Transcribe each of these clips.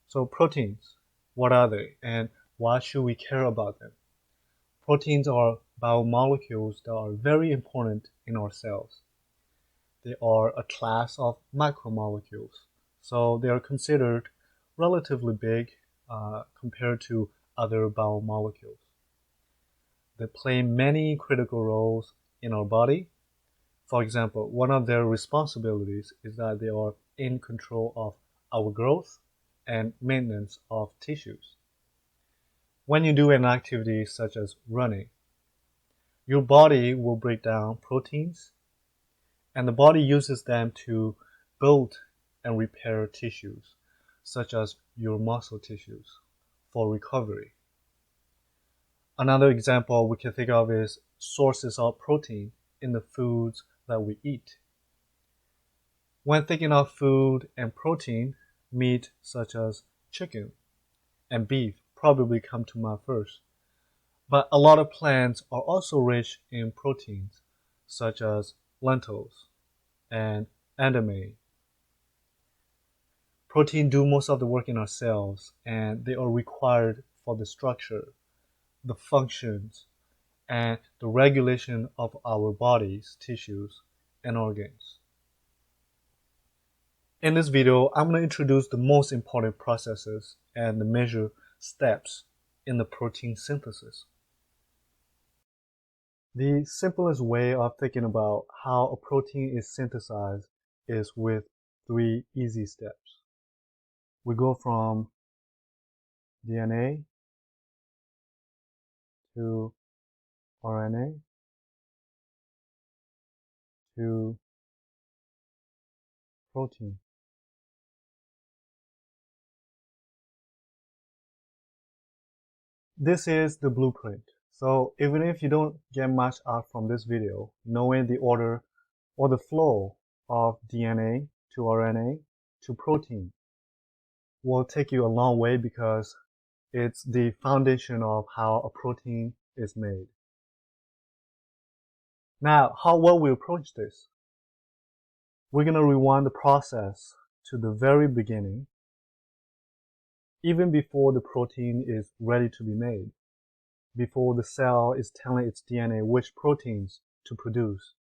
So proteins, what are they and why should we care about them? Proteins are biomolecules that are very important in our cells. They are a class of macromolecules, so they are considered relatively big compared to other biomolecules. They play many critical roles in our body. For example, one of their responsibilities is that they are in control of our growth and maintenance of tissues. When you do an activity such as running, your body will break down proteins, and the body uses them to build and repair tissues, such as your muscle tissues, for recovery. Another example we can think of is sources of protein in the foods that we eat. When thinking of food and protein, meat such as chicken and beef probably come to mind first. But a lot of plants are also rich in proteins, such as lentils and edamame. Protein do most of the work in our cells, and they are required for the structure, the functions, and the regulation of our bodies, tissues, and organs. In this video, I'm going to introduce the most important processes and the major steps in the protein synthesis. The simplest way of thinking about how a protein is synthesized is with three easy steps. We go from DNA to RNA to protein. This is the blueprint. So even if you don't get much out from this video, knowing the order or the flow of DNA to RNA to protein will take you a long way because it's the foundation of how a protein is made. Now, how will we approach this? We're going to rewind the process to the very beginning, even before the protein is ready to be made, before the cell is telling its DNA which proteins to produce.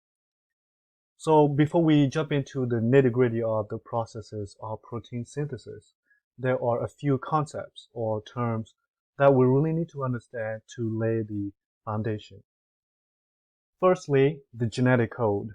So before we jump into the nitty-gritty of the processes of protein synthesis, there are a few concepts or terms that we really need to understand to lay the foundation. Firstly, the genetic code.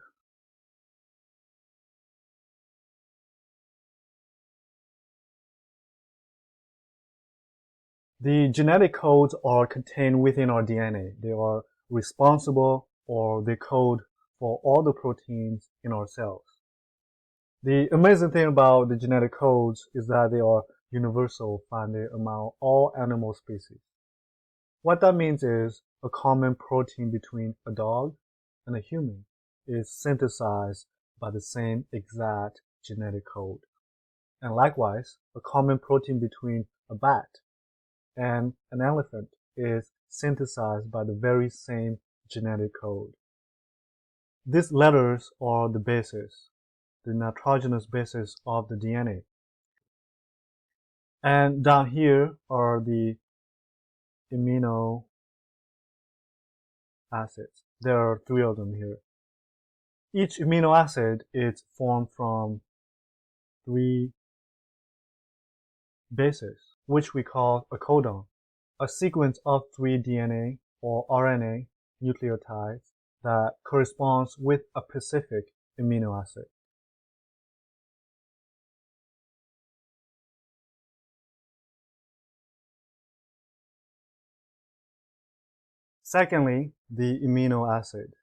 The genetic codes are contained within our DNA. They are responsible or they code for all the proteins in our cells. The amazing thing about the genetic codes is that they are universal, finding among all animal species. What that means is a common protein between a dog and a human is synthesized by the same exact genetic code. And likewise, a common protein between a bat and an elephant is synthesized by the very same genetic code. These letters are the basis, the nitrogenous basis of the DNA. And down here are the amino acids. There are three of them here. Each amino acid is formed from three bases, which we call a codon, a sequence of three DNA or RNA nucleotides that corresponds with a specific amino acid. Secondly, the amino acid.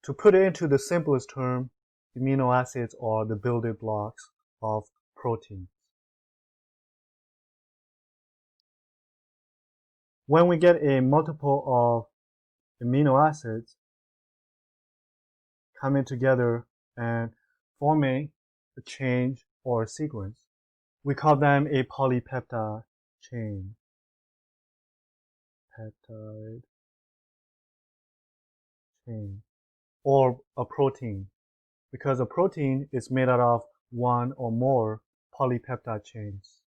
To put it into the simplest term, amino acids are the building blocks of proteins. When we get a multiple of amino acids coming together and forming a chain or a sequence, we call them a polypeptide chain. Peptide chain. Or a protein. because a protein is made out of one or more polypeptide chains.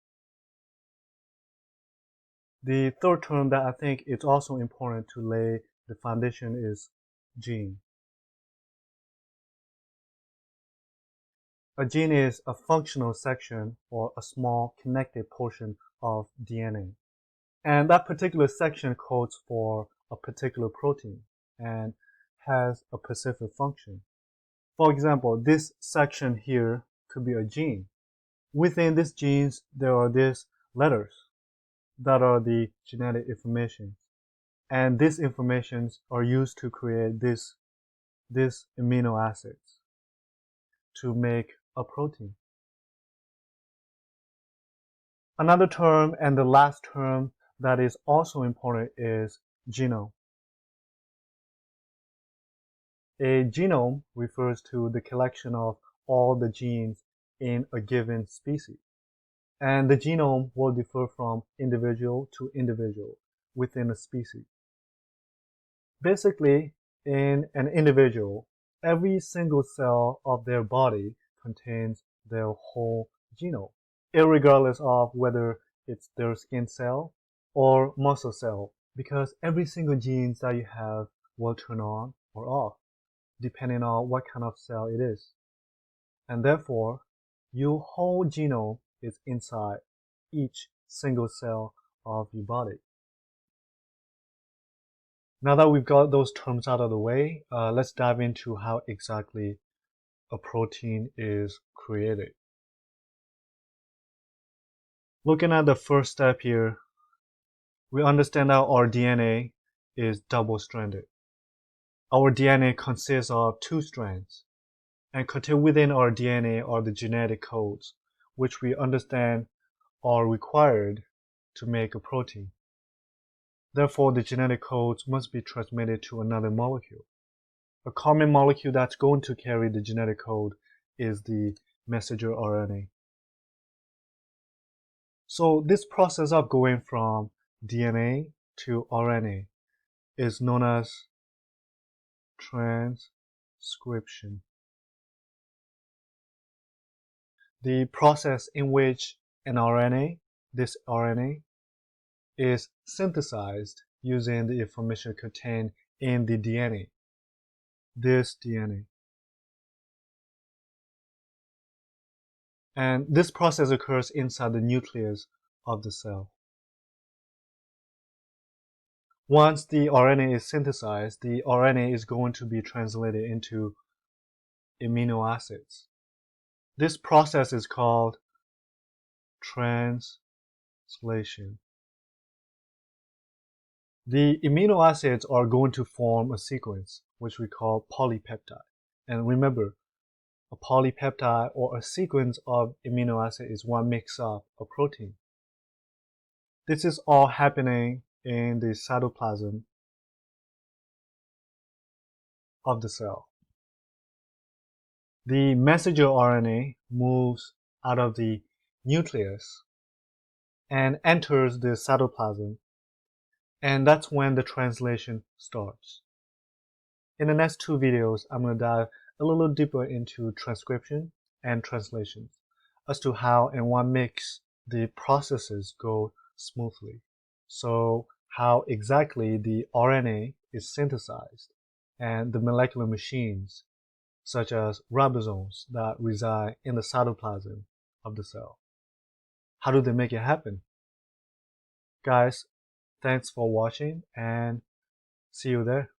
The third term that I think is also important to lay the foundation is gene. A gene is a functional section or a small connected portion of DNA. And that particular section codes for a particular protein and has a specific function. For example, this section here could be a gene. Within these genes, there are these letters that are the genetic information. And these informations are used to create these amino acids to make a protein. Another term, and the last term that is also important, is genome. A genome refers to the collection of all the genes in a given species. And the genome will differ from individual to individual within a species. Basically, in an individual, every single cell of their body contains their whole genome, irregardless of whether it's their skin cell or muscle cell, because every single gene that you have will turn on or off, depending on what kind of cell it is. And therefore, your whole genome is inside each single cell of your body. Now that we've got those terms out of the way, let's dive into how exactly a protein is created. Looking at the first step here, we understand that our DNA is double-stranded. Our DNA consists of two strands, and contained within our DNA are the genetic codes, which we understand are required to make a protein. Therefore, the genetic codes must be transmitted to another molecule. A common molecule that's going to carry the genetic code is the messenger RNA. So this process of going from DNA to RNA is known as transcription. The process in which an RNA, this RNA, is synthesized using the information contained in the DNA, this DNA. And this process occurs inside the nucleus of the cell. Once the RNA is synthesized, the RNA is going to be translated into amino acids. This process is called translation. The amino acids are going to form a sequence, which we call polypeptide. And remember, a polypeptide or a sequence of amino acids is what makes up a protein. This is all happening in the cytoplasm of the cell. The messenger RNA moves out of the nucleus and enters the cytoplasm, and that's when the translation starts. In the next two videos, I'm going to dive a little deeper into transcription and translations as to how and what makes the processes go smoothly. So how exactly the RNA is synthesized and the molecular machines such as ribosomes that reside in the cytoplasm of the cell. How do they make it happen? Guys, thanks for watching and see you there.